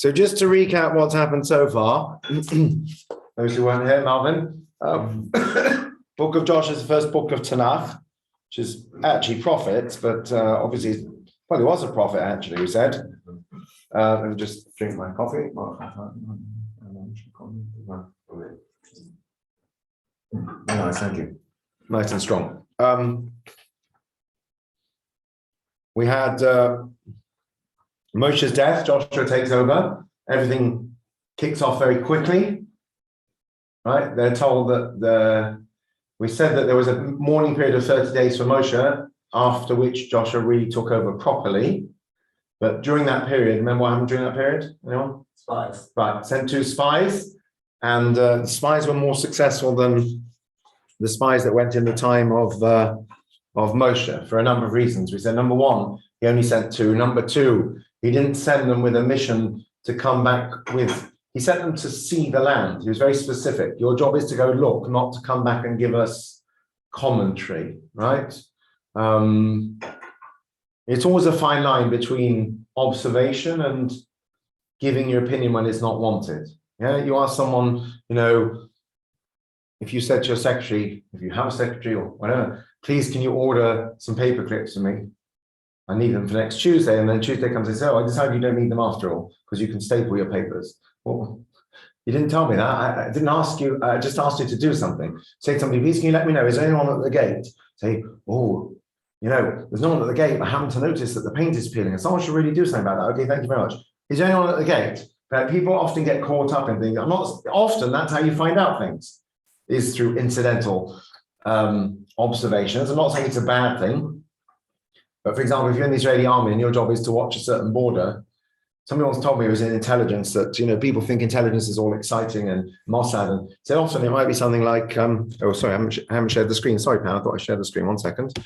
So just to recap what's happened so far, those who weren't here, Malvin, Book of Joshua is the first book of Tanakh, which is actually prophets, but obviously, well, it was a prophet actually, we said. Let me just drink my coffee. Nice, thank you. Nice and strong. We had Moshe's death. Joshua takes over. Everything kicks off very quickly. Right? They're told that we said that there was a mourning period of 30 days for Moshe, after which Joshua really took over properly. But during that period, remember what happened during that period? Anyone? Spies. Right, sent 2 spies, and the spies were more successful than the spies that went in the time of Moshe for a number of reasons. We said, number one, he only sent 2. Number 2, he didn't send them with a mission to come back with, he sent them to see the land. He was very specific. Your job is to go look, not to come back and give us commentary, right? It's always a fine line between observation and giving your opinion when it's not wanted. Yeah, you ask someone, if you said to your secretary, if you have a secretary or whatever, please can you order some paper clips for me? I need them for next Tuesday. And then Tuesday comes and says, oh, I decided you don't need them after all, because you can staple your papers. Well, you didn't tell me that. I didn't ask you, I just asked you to do something. Say to somebody, please can you let me know, is there anyone at the gate? Say, oh, there's no one at the gate. I happen to notice that the paint is peeling and someone should really do something about that. Okay, thank you very much. Is there anyone at the gate? But people often get caught up in things. Often that's how you find out things, is through incidental observations. I'm not saying it's a bad thing, but for example, if you're in the Israeli army and your job is to watch a certain border, somebody once told me it was in intelligence that, people think intelligence is all exciting and Mossad, and so often it might be something like, oh, sorry, I haven't shared the screen. Sorry, Pam, I thought I shared the screen. 1 second.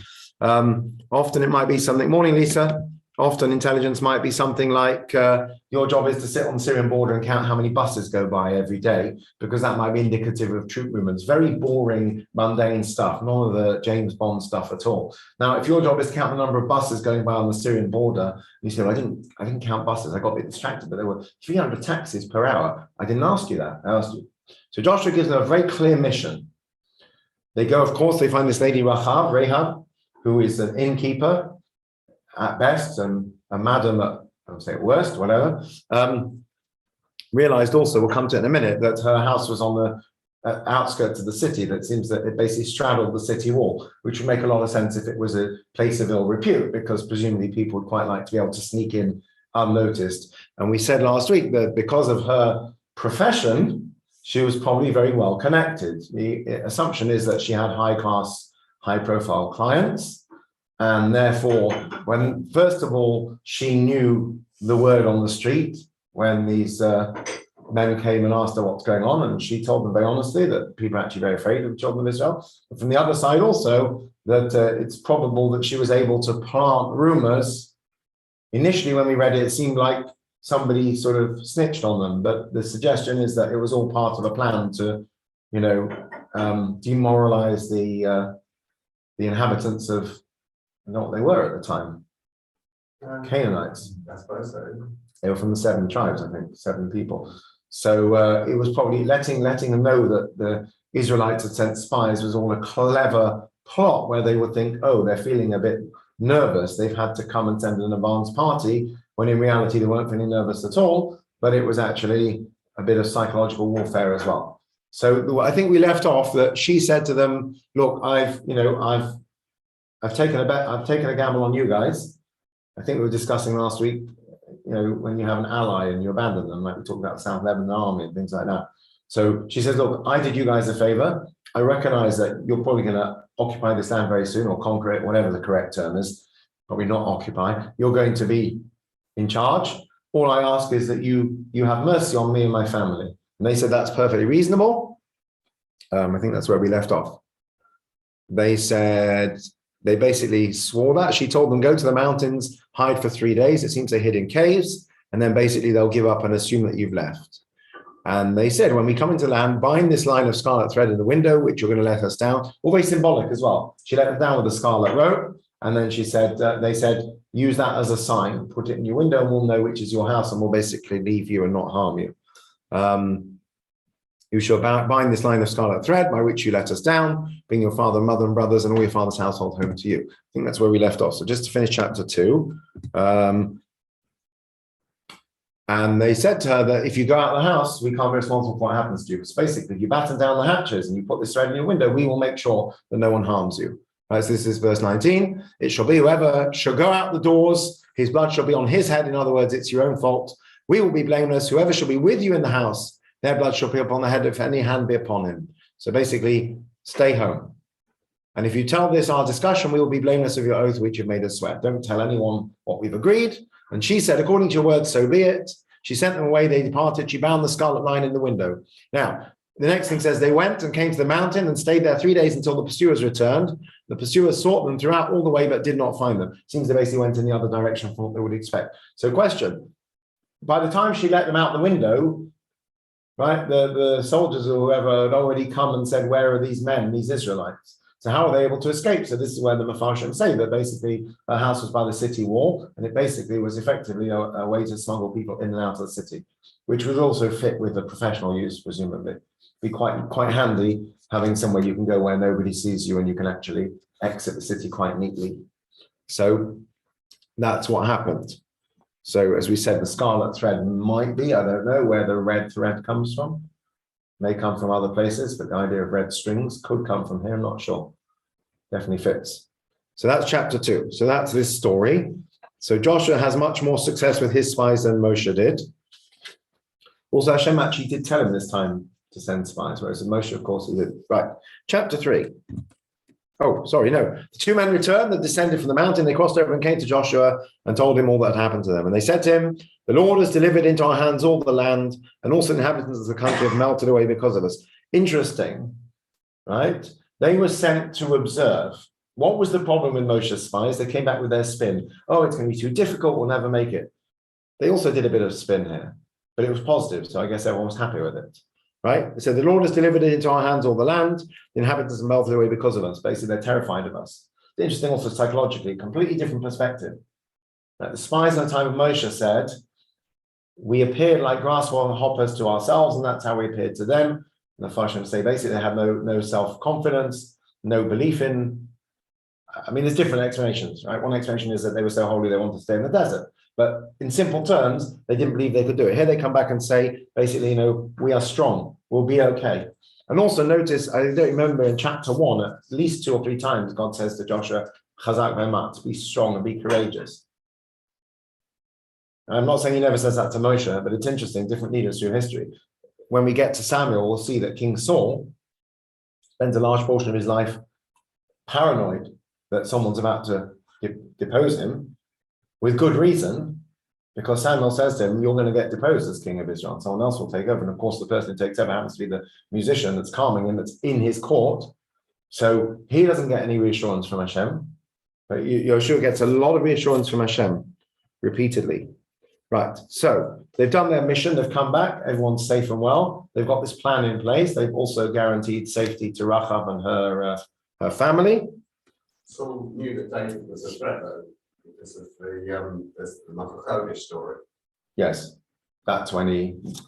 Often it might be something, morning, Lisa. Often intelligence might be something like your job is to sit on the Syrian border and count how many buses go by every day, because that might be indicative of troop movements. Very boring, mundane stuff, none of the James Bond stuff at all. Now, if your job is to count the number of buses going by on the Syrian border, you say, well, I didn't count buses, I got a bit distracted, but there were 300 taxis per hour. I didn't ask you that, I asked you. So Joshua gives them a very clear mission. They go, of course, they find this lady Rahab, who is an innkeeper at best and a madam at, I would say at worst, whatever, realized also, we'll come to it in a minute, that her house was on the outskirts of the city. That seems that it basically straddled the city wall, which would make a lot of sense if it was a place of ill repute, because presumably people would quite like to be able to sneak in unnoticed. And we said last week that because of her profession, she was probably very well connected. The assumption is that she had high-class, high-profile clients, and therefore, when first of all she knew the word on the street when these men came and asked her what's going on, and she told them very honestly that people are actually very afraid of the children of Israel. But from the other side also, that it's probable that she was able to plant rumors. Initially, when we read it, it seemed like somebody sort of snitched on them, but the suggestion is that it was all part of a plan to, demoralize the inhabitants of, what they were at the time, Canaanites. I suppose so. They were from the 7 tribes, I think, 7 people. So it was probably letting them know that the Israelites had sent spies was all a clever plot where they would think, oh, they're feeling a bit nervous. They've had to come and send an advance party, when in reality they weren't feeling nervous at all, but it was actually a bit of psychological warfare as well. So I think we left off that she said to them, look, I've taken a bet, I've taken a gamble on you guys. I think we were discussing last week, when you have an ally and you abandon them, like we talked about the South Lebanon Army and things like that. So she says, look, I did you guys a favor. I recognize that you're probably going to occupy this land very soon, or conquer it, whatever the correct term is, probably not occupy. You're going to be in charge. All I ask is that you have mercy on me and my family. And they said, that's perfectly reasonable. I think that's where we left off. They said, they basically swore that. She told them, go to the mountains, hide for 3 days. It seems they hid in caves, and then basically they'll give up and assume that you've left. And they said, when we come into land, bind this line of scarlet thread in the window, which you're going to let us down. All very symbolic as well. She let them down with a scarlet rope. And then she said, they said, use that as a sign, put it in your window, and we'll know which is your house, and we'll basically leave you and not harm you. You shall bind this line of scarlet thread by which you let us down, bring your father, mother, and brothers, and all your father's household home to you. I think that's where we left off. So just to finish chapter 2. And they said to her that if you go out of the house, we can't be responsible for what happens to you. Because basically, if you batten down the hatches and you put this thread in your window, we will make sure that no one harms you. Right, so this is verse 19. It shall be whoever shall go out the doors, his blood shall be on his head. In other words, it's your own fault. We will be blameless. Whoever shall be with you in the house, their blood shall be upon the head, if any hand be upon him. So basically, stay home. And if you tell this our discussion, we will be blameless of your oath which you've made us swear. Don't tell anyone what we've agreed. And she said, according to your word, so be it. She sent them away, they departed. She bound the scarlet line in the window. Now, the next thing says, they went and came to the mountain and stayed there 3 days until the pursuers returned. The pursuers sought them throughout all the way, but did not find them. Seems they basically went in the other direction from what they would expect. So question, by the time she let them out the window, right, the soldiers or whoever had already come and said, where are these men, these Israelites? So how are they able to escape? So this is where the Mefarshim say that basically her house was by the city wall, and it basically was effectively a way to smuggle people in and out of the city, which would also fit with the professional use, presumably. Be quite handy having somewhere you can go where nobody sees you and you can actually exit the city quite neatly. So that's what happened. So as we said, the scarlet thread might be, I don't know where the red thread comes from. May come from other places, but the idea of red strings could come from here, I'm not sure. Definitely fits. So that's chapter 2. So that's this story. So Joshua has much more success with his spies than Moshe did. Also, Hashem actually did tell him this time to send spies, whereas Moshe, of course, he did. Right, chapter 3. Oh, sorry, no. The 2 men returned that descended from the mountain. They crossed over and came to Joshua and told him all that had happened to them. And they said to him, the Lord has delivered into our hands all the land, and also the inhabitants of the country have melted away because of us. Interesting, right? They were sent to observe. What was the problem with Moshe's spies? They came back with their spin. Oh, it's going to be too difficult. We'll never make it. They also did a bit of spin here, but it was positive. So I guess everyone was happy with it. Right? So the Lord has delivered it into our hands, all the land. The inhabitants have melted away because of us. Basically, they're terrified of us. It's interesting also psychologically, completely different perspective. Right? The spies in the time of Moshe said, we appeared like grasshoppers to ourselves, and that's how we appeared to them. And the Farshim say basically they had no self-confidence, no belief in. I mean, there's different explanations, right? One explanation is that they were so holy they wanted to stay in the desert. But in simple terms, they didn't believe they could do it. Here they come back and say, basically, we are strong. We'll be okay. And also notice, I don't remember in chapter 1, at least 2 or 3 times, God says to Joshua, Chazak ve'mat, be strong and be courageous. And I'm not saying he never says that to Moshe, but it's interesting, different leaders through history. When we get to Samuel, we'll see that King Saul spends a large portion of his life paranoid that someone's about to depose him, with good reason, because Samuel says to him, you're going to get deposed as king of Israel, and someone else will take over. And of course, the person who takes over happens to be the musician that's calming him, that's in his court. So he doesn't get any reassurance from Hashem, but Yoshua gets a lot of reassurance from Hashem repeatedly. Right, so they've done their mission, they've come back, everyone's safe and well. They've got this plan in place. They've also guaranteed safety to Rahab and her family. Saul knew that David was a threat, though, because of the Machachodesh story. Yes, that's when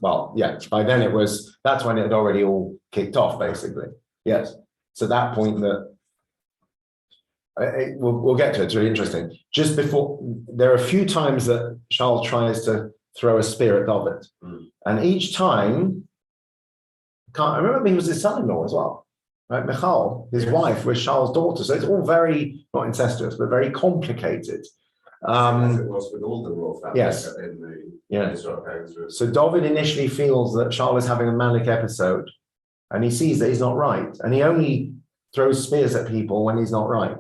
by then that's when it had already all kicked off, basically. Yes, so that point that, we'll get to it, it's really interesting. Just before, there are a few times that Shaul tries to throw a spear at David. And each time, I remember he was his son-in-law as well. Right, Michal, his wife, was Shaul's daughter. So it's all very, not incestuous, but very complicated. As it was with all the royal families. Yes. Israel going through. So David initially feels that Shaul is having a manic episode, and he sees that he's not right. And he only throws spears at people when he's not right.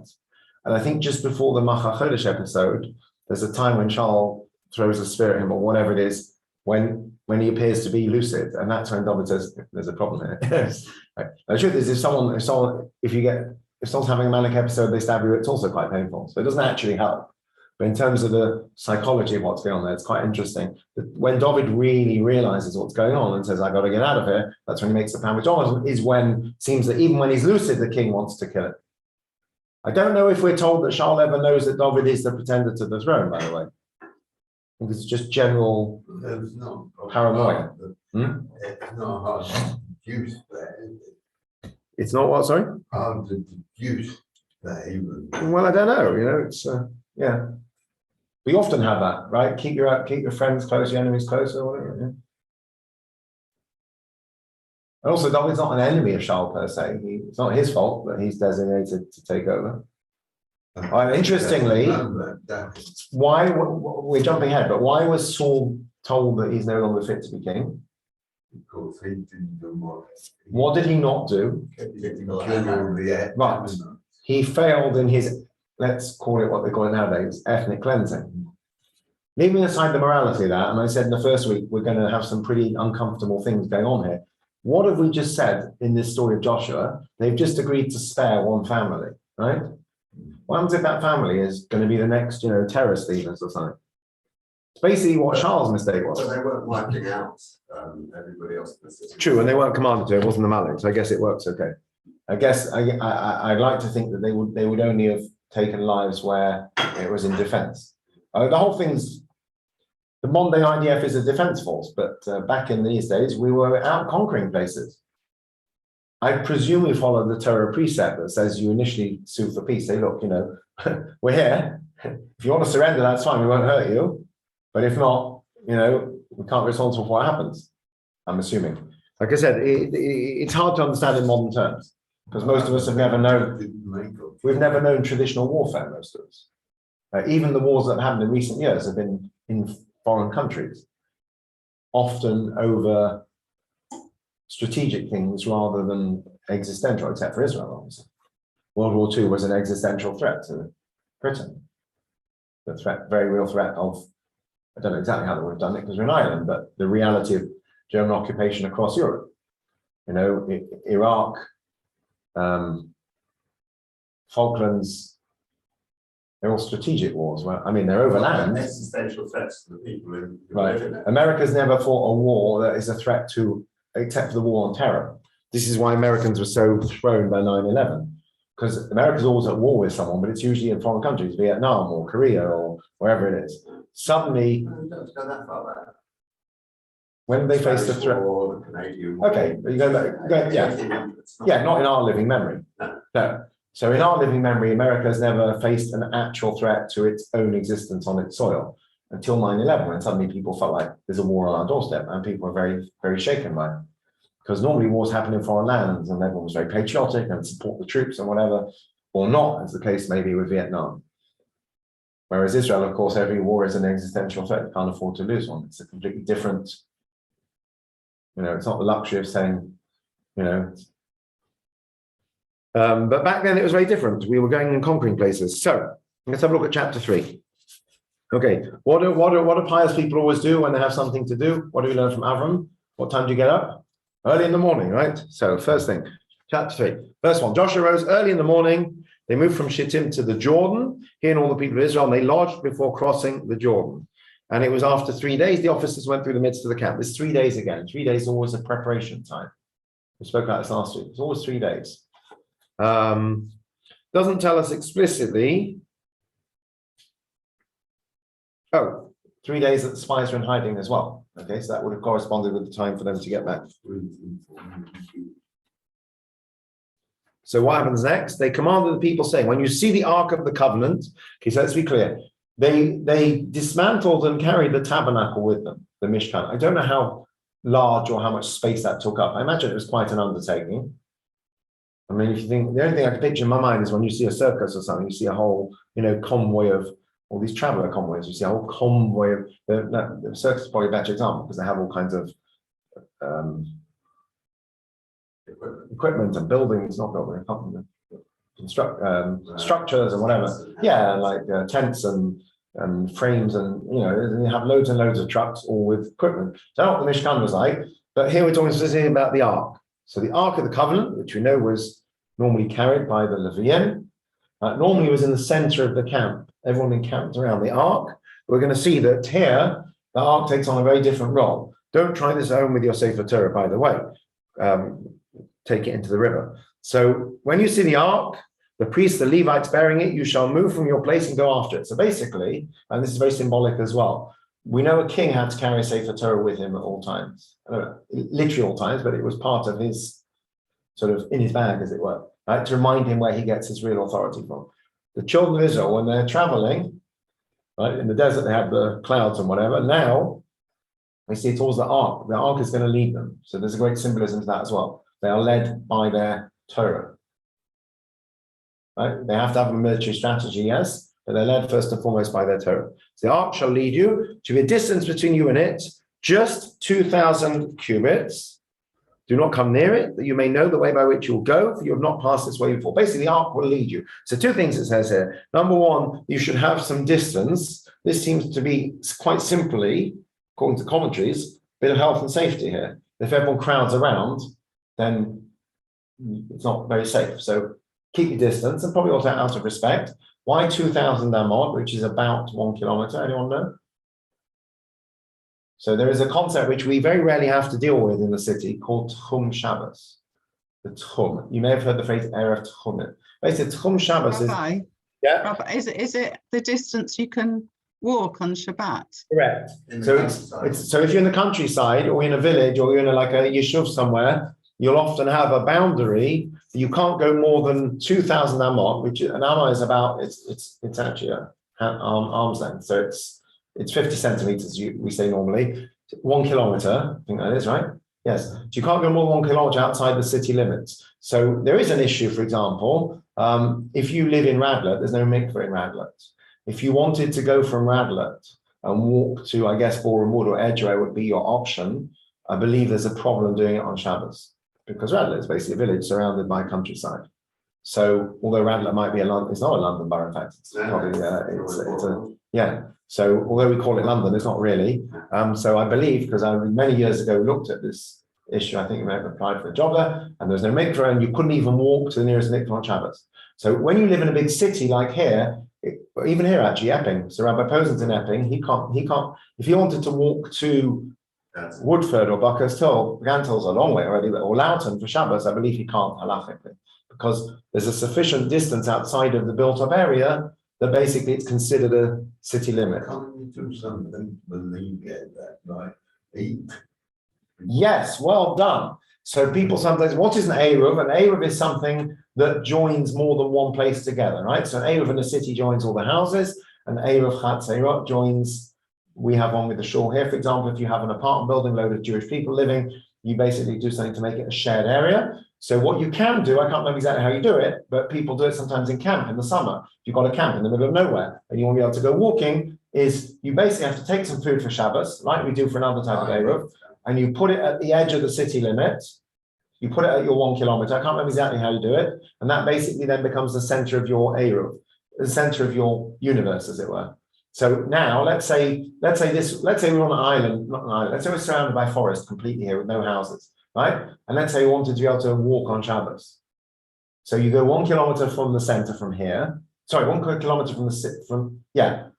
And I think just before the Machachodesh episode, there's a time when Shaul throws a spear at him or whatever it is, when he appears to be lucid, and that's when David says, "There's a problem here." Right. The truth is, if someone's having a manic episode, they stab you, it's also quite painful. So it doesn't actually help. But in terms of the psychology of what's going on there, it's quite interesting. When David really realizes what's going on and says, "I got to get out of here," that's when he makes the plan with Jonathan. Is when it seems that even when he's lucid, the king wants to kill him. I don't know if we're told that Shaul ever knows that David is the pretender to the throne, by the way. I think it's just general There's not paranoia. It's not hard to deduce there. It's not what, sorry? Hard to deduce there even. Well, I don't know, you know, it's, yeah. We often have that, right? Keep your friends close, your enemies close, or whatever, yeah. And also, David's not an enemy of Shaul per se. It's not his fault that he's designated to take over. Interestingly, why we're jumping ahead, but why was Saul told that he's no longer fit to be king? Because he didn't do what did he not do? Right. He failed in his, let's call it what they call it nowadays, ethnic cleansing. Leaving aside the morality of that, and I said in the first week, we're going to have some pretty uncomfortable things going on here. What have we just said in this story of Joshua? They've just agreed to spare one family, right? What happens if that family is going to be the next, you know, terrorist leaders or something? It's basically what Shaul's mistake was. So they weren't wiping out everybody else in the city. True, and they weren't commanded to. It wasn't the Malik, so I guess it works okay. I guess I'd like to think that they would only have taken lives where it was in defence. The whole thing's the modern day IDF is a defence force, but back in these days we were out conquering places. I presume we follow the Torah precept that says you initially sue for peace. Say, look, you know, we're here. If you want to surrender, that's fine. We won't hurt you. But if not, you know, we can't be responsible for what happens. I'm assuming. Like I said, it's hard to understand in modern terms because most of us have never known. We've never known traditional warfare. Most of us, even the wars that have happened in recent years, have been in foreign countries, often over strategic things rather than existential, except for Israel, obviously. World War II was an existential threat to Britain. The threat, very real threat of, I don't know exactly how they would have done it because we're in Ireland, but the reality of German occupation across Europe. You know, Iraq, Falklands, they're all strategic wars. Well, I mean, they're over land. Existential threats to the people who right. live in it. America's never fought a war that is a threat to, except for the war on terror. This is why Americans were so thrown by 9/11, because America's always at war with someone, but it's usually in foreign countries, Vietnam or Korea or wherever it is. Suddenly, Don't go that far back. when they face the threat. War, the Canadian Okay, but you go back, yeah, not in our living memory. No. So in our living memory, America has never faced an actual threat to its own existence on its soil until 9/11, when suddenly people felt like there's a war on our doorstep, and people were very, very shaken by it. Because normally wars happen in foreign lands, and everyone was very patriotic and support the troops and whatever, or not, as the case may be with Vietnam. Whereas Israel, of course, every war is an existential threat. You can't afford to lose one. It's a completely different, you know, it's not the luxury of saying, you know. But back then it was very different. We were going and conquering places. So let's have a look at chapter 3. Okay, what do pious people always do when they have something to do? What do we learn from Avram? What time do you get up? Early in the morning, right? So first thing, chapter 3. First one, Joshua rose early in the morning. They moved from Shittim to the Jordan, he and all the people of Israel, and they lodged before crossing the Jordan. And it was after 3 days, the officers went through the midst of the camp. It's 3 days again. 3 days is always a preparation time. We spoke about this last week. It's always 3 days. Doesn't tell us explicitly. Oh, 3 days that the spies were in hiding as well. Okay, so that would have corresponded with the time for them to get back. So what happens next? They commanded the people saying, when you see the Ark of the Covenant, okay, so let's be clear. They dismantled and carried the tabernacle with them, the Mishkan. I don't know how large or how much space that took up. I imagine it was quite an undertaking. I mean, if you think, the only thing I can picture in my mind is when you see a circus or something, you see a whole, you know, convoy of all these traveler convoys. You see a whole convoy of the circus is probably a better example because they have all kinds of equipment and buildings, not building, structures and whatever. Yeah, like tents and frames, and you know, they have loads and loads of trucks, all with equipment. So not what the Mishkan was like, but here we're talking specifically about the Ark. So the Ark of the Covenant, which we know was normally carried by the Levian, normally was in the center of the camp. Everyone encamped around the Ark. We're going to see that here, the Ark takes on a very different role. Don't try this at home with your Sefer Torah, by the way. Take it into the river. So when you see the Ark, the priests, the Levites bearing it, you shall move from your place and go after it. So basically, and this is very symbolic as well, we know a king had to carry a Sefer Torah with him at all times, literally all times, but it was part of his, sort of in his bag, as it were, right, to remind him where he gets his real authority from. The children of Israel, when they're traveling, right, in the desert, they have the clouds and whatever. Now, they see towards the ark. The ark is going to lead them. So there's a great symbolism to that as well. They are led by their Torah. Right? They have to have a military strategy, yes, but they're led first and foremost by their Torah. So the ark shall lead you to be a distance between you and it, just 2,000 cubits. Do not come near it, that you may know the way by which you'll go, for you have not passed this way before. Basically, the ark will lead you. So two things it says here. Number one, you should have some distance. This seems to be quite simply, according to commentaries, a bit of health and safety here. If everyone crowds around, then it's not very safe. So keep your distance, and probably also out of respect. Why 2,000 amot, which is about 1 kilometer? Anyone know? So there is a concept which we very rarely have to deal with in the city called Tchum Shabbos. The Tchum. You may have heard the phrase Erev Tchum. Basically, Tchum Shabbos Rabbi, is... Yeah? Rabbi, is it the distance you can walk on Shabbat? Correct. So it's so if you're in the countryside or in a village or you're in like a yeshuv somewhere, you'll often have a boundary. You can't go more than 2,000 amot, which an amot is about, it's actually a arm's length. So it's 50 centimeters, we say normally. 1 kilometer, I think that is, right? Yes. So you can't go more than 1 kilometer outside the city limits. So there is an issue, for example, if you live in Radlet, there's no mikveh in Radlet. If you wanted to go from Radlet and walk to, I guess, Bournemouth or Edgware would be your option, I believe there's a problem doing it on Shabbos, because Radlet is basically a village surrounded by countryside. So although Radlet might be a London, it's not a London borough, in fact, it's probably, yeah. So although we call it London, it's not really. So I believe, because I many years ago looked at this issue, I think you may have applied for a job there, and there was no mikveh, and you couldn't even walk to the nearest mikveh on Shabbos. So when you live in a big city like here, even here actually, Epping, so Rabbi Posen's in Epping, he can't, if he wanted to walk to Woodford or Buckhurst Hill, Gantill's a long way already, or Loughton for Shabbos, I believe he can't halachically, because there's a sufficient distance outside of the built-up area that basically it's considered a city limit. Can't you do something when you get that, like eat? Yes, well done. So people sometimes, what is an Eruv? An Eruv is something that joins more than one place together, right? So an Eruv in a city joins all the houses, and Eruv Chatzerot joins, we have one with the shul here, for example, if you have an apartment building, load of Jewish people living, you basically do something to make it a shared area. So what you can do, I can't remember exactly how you do it, but people do it sometimes in camp in the summer. If you've got a camp in the middle of nowhere and you want to be able to go walking, is you basically have to take some food for Shabbos, like we do for another type of Eruv, and you put it at the edge of the city limit. You put it at your 1 kilometer. I can't remember exactly how you do it. And that basically then becomes the center of your Eruv, the center of your universe, as it were. So now let's say we're on an island, not an island, let's say we're surrounded by forest completely here with no houses, right? And let's say we wanted to be able to walk on Shabbos. So you go 1 kilometer from the center from here, 1 kilometer from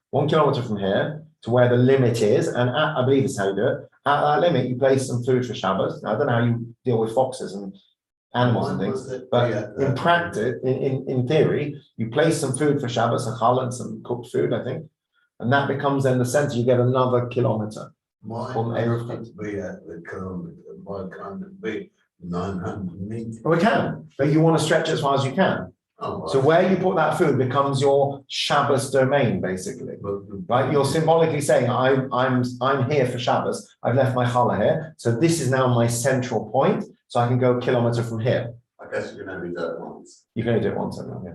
1 kilometer from here to where the limit is, and I believe this is how you do it. At that limit, you place some food for Shabbos. Now, I don't know how you deal with foxes and animals and things, but in practice, in theory, you place some food for Shabbos, a challah and some cooked food, I think, and that becomes then the center. You get another kilometer. Mine must be at the kilometer. Why can't it be 900 meters? Well, we can, but you want to stretch it as far as you can. Oh, So where you put that food becomes your Shabbos domain, basically. Right, you're symbolically saying, I'm here for Shabbos. I've left my challah here, so this is now my central point. So I can go a kilometer from here. I guess you can only do it once. You can only do it once, yeah.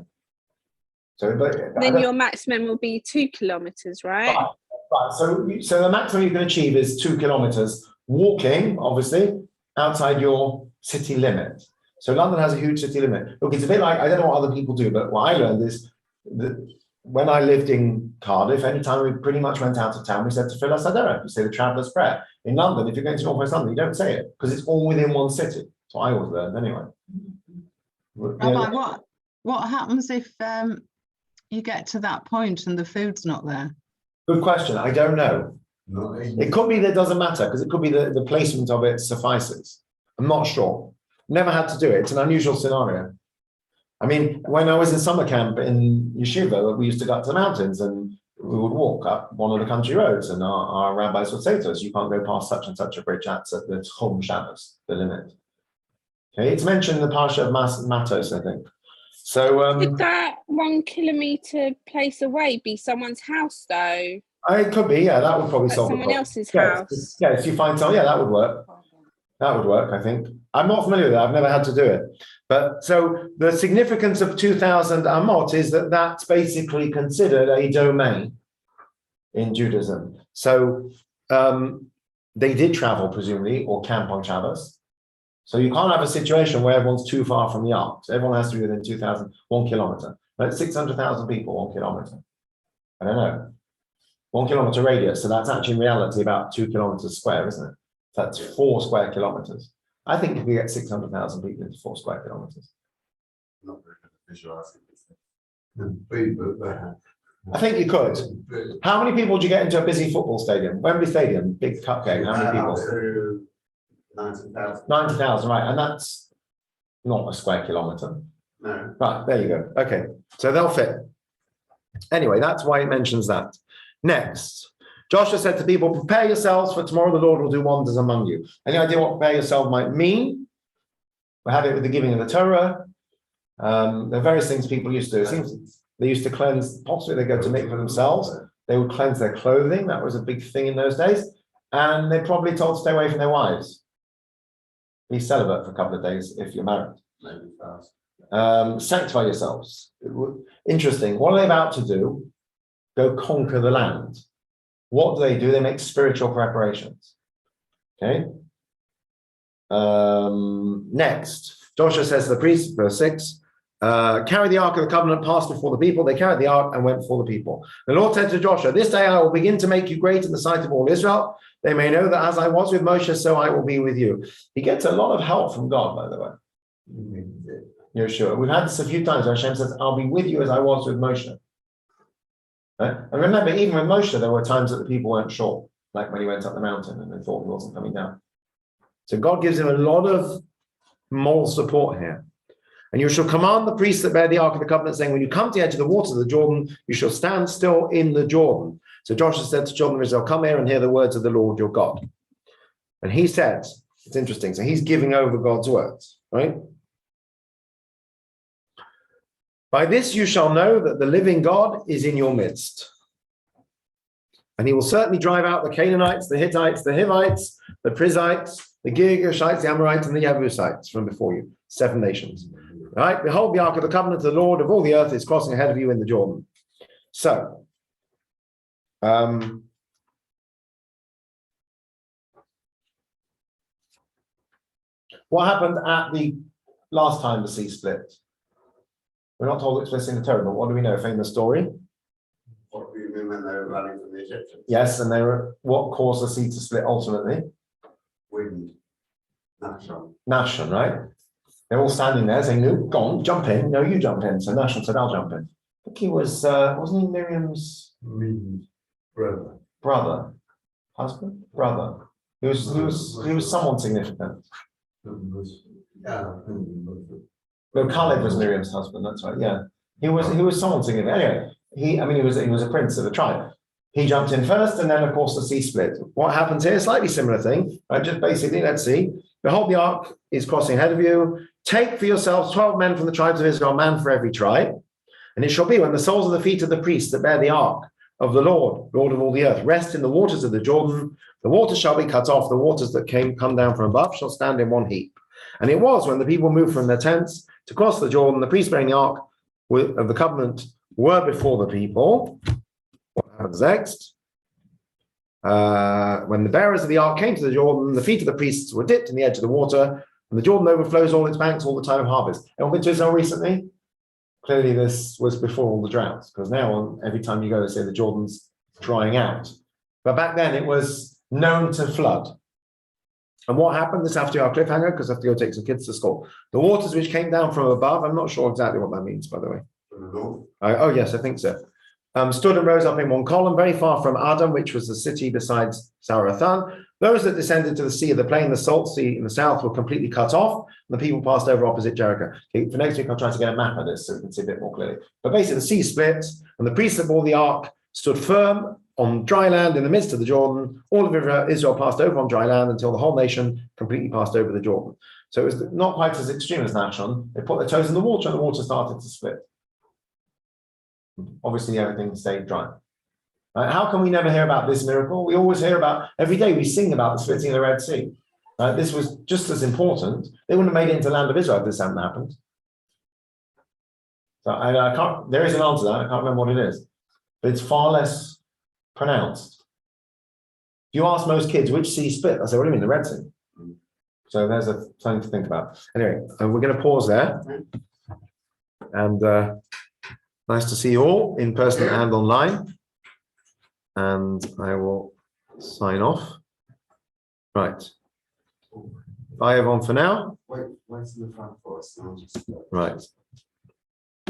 So, but Then your maximum will be 2 kilometers, right? Right. So the maximum you can achieve is 2 kilometers walking, obviously, outside your city limit. So London has a huge city limit. Look, it's a bit like, I don't know what other people do, but what I learned is that when I lived in Cardiff, anytime we pretty much went out of town, we said Tefillah Sadera, you say the traveller's prayer. In London, if you're going to North West London, you don't say it because it's all within one city. That's what I always learned anyway. Rabbi, what happens if you get to that point and the food's not there? Good question. I don't know. It could be that it doesn't matter because it could be the placement of it suffices. I'm not sure. Never had to do it. It's an unusual scenario. I mean, when I was in summer camp in Yeshiva, we used to go up to the mountains and we would walk up one of the country roads, and our rabbis would say to us, you can't go past such and such a bridge, that's at the Chum Shabbos, the limit. Okay, it's mentioned in the Parsha of Matos, I think. So Could that 1 kilometre place away be someone's house though? it could be, yeah, that would probably Like solve the someone problem. else's Yes, house? yes, you find someone, yeah, that would work. That would work, I think. I'm not familiar with that. I've never had to do it. But so the significance of 2,000 amot is that that's basically considered a domain in Judaism. So they did travel, presumably, or camp on Shabbos. So you can't have a situation where everyone's too far from the ark. So everyone has to be within 2,000, 1 kilometer. That's 600,000 people, 1 kilometer. I don't know. 1 kilometer radius. So that's actually in reality about 2 kilometers square, isn't it? That's 4 square kilometers. I think you can get 600,000 people into 4 square kilometers. Not very good at visualising this. I think you could. How many people do you get into a busy football stadium? Wembley Stadium, big cup game. How many people? 90,000. 90,000, right? And that's not a square kilometer. No. Right, there you go. Okay, so they'll fit. Anyway, that's why it mentions that. Next, Joshua said to people, prepare yourselves for tomorrow the Lord will do wonders among you. Any idea what prepare yourself might mean? We have it with the giving of the Torah. There are various things people used to do. It seems they used to cleanse, possibly they go to make for themselves. They would cleanse their clothing. That was a big thing in those days. And they're probably told to stay away from their wives. Be celibate for a couple of days if you're married. Maybe fast. Sanctify yourselves. Interesting. What are they about to do? Go conquer the land. What do? They make spiritual preparations. Okay. Next, Joshua says to the priests, verse 6, carry the ark of the covenant, passed before the people. They carried the ark and went before the people. The Lord said to Joshua, this day I will begin to make you great in the sight of all Israel. They may know that as I was with Moshe, so I will be with you. He gets a lot of help from God, by the way. You're sure. We've had this a few times where Hashem says, I'll be with you as I was with Moshe. Right? And remember, even with Moshe, there were times that the people weren't sure, like when he went up the mountain and they thought he wasn't coming down. So God gives him a lot of moral support here. And you shall command the priests that bear the ark of the covenant, saying, when you come to the edge of the waters of the Jordan, you shall stand still in the Jordan. So Joshua said to children of Israel, come here and hear the words of the Lord your God. And he said, it's interesting, so he's giving over God's words, right? By this you shall know that the living God is in your midst. And he will certainly drive out the Canaanites, the Hittites, the Hivites, the Prizzites, the Girgashites, the Amorites, and the Jebusites from before you. 7 nations. Right? Behold, the ark of the covenant of the Lord of all the earth is crossing ahead of you in the Jordan. So, what happened at the last time the sea split? We're not told explicitly in the Torah, but what do we know? Famous story. What do you mean when they were running from the Egyptians? Yes, and they were. What caused the sea to split ultimately? Wind. Natural. Nashon, right? They're all standing there saying, "No, go on, jump in." No, you jump in. So Nashon said, "I'll jump in." I think he was, wasn't he Miriam's brother, husband, brother? He was someone significant. No, Caleb was Miriam's husband. That's right. Yeah, he was someone significant. Anyway, he was a prince of a tribe. He jumped in first, and then of course the sea split. What happens here? Slightly similar thing. Right? Just basically, let's see. Behold, the ark is crossing ahead of you. Take for yourselves 12 men from the tribes of Israel, a man for every tribe. And it shall be when the soles of the feet of the priests that bear the ark of the Lord, Lord of all the earth, rest in the waters of the Jordan, the waters shall be cut off. The waters that come down from above shall stand in one heap. And it was when the people moved from their tents to cross the Jordan, the priests bearing the ark of the covenant were before the people. What happens next? When the bearers of the ark came to the Jordan, the feet of the priests were dipped in the edge of the water, and the Jordan overflows all its banks all the time of harvest. Anyone been to Israel recently? Clearly this was before all the droughts, because now every time you go, they say the Jordan's drying out. But back then it was known to flood. And what happened? This after our cliffhanger, because I have to go take some kids to school. The waters which came down from above, I'm not sure exactly what that means, by the way. From the north. Oh, yes, I think so. stood and rose up in one column, very far from Adam, which was the city besides Sarathan. Those that descended to the sea of the plain, the salt sea in the south, were completely cut off, and the people passed over opposite Jericho. Okay, for next week, I'll try to get a map of this so we can see a bit more clearly. But basically, the sea split, and the priests that bore the ark stood firm on dry land in the midst of the Jordan. All of Israel passed over on dry land until the whole nation completely passed over the Jordan. So it was not quite as extreme as Nashon. They put their toes in the water, and the water started to split. Obviously, everything stayed dry. How can we never hear about this miracle? We always hear about, every day we sing about the splitting of the Red Sea. This was just as important. They wouldn't have made it into the land of Israel if this hadn't happened. So I can't, there is an answer to that. I can't remember what it is. But it's far less pronounced. If you ask most kids which sea split, I say, what do you mean, the Red Sea? So there's something to think about. Anyway, we're going to pause there. And nice to see you all in person and online. And I will sign off. Right. Bye everyone for now. Wait in the front for us. Right.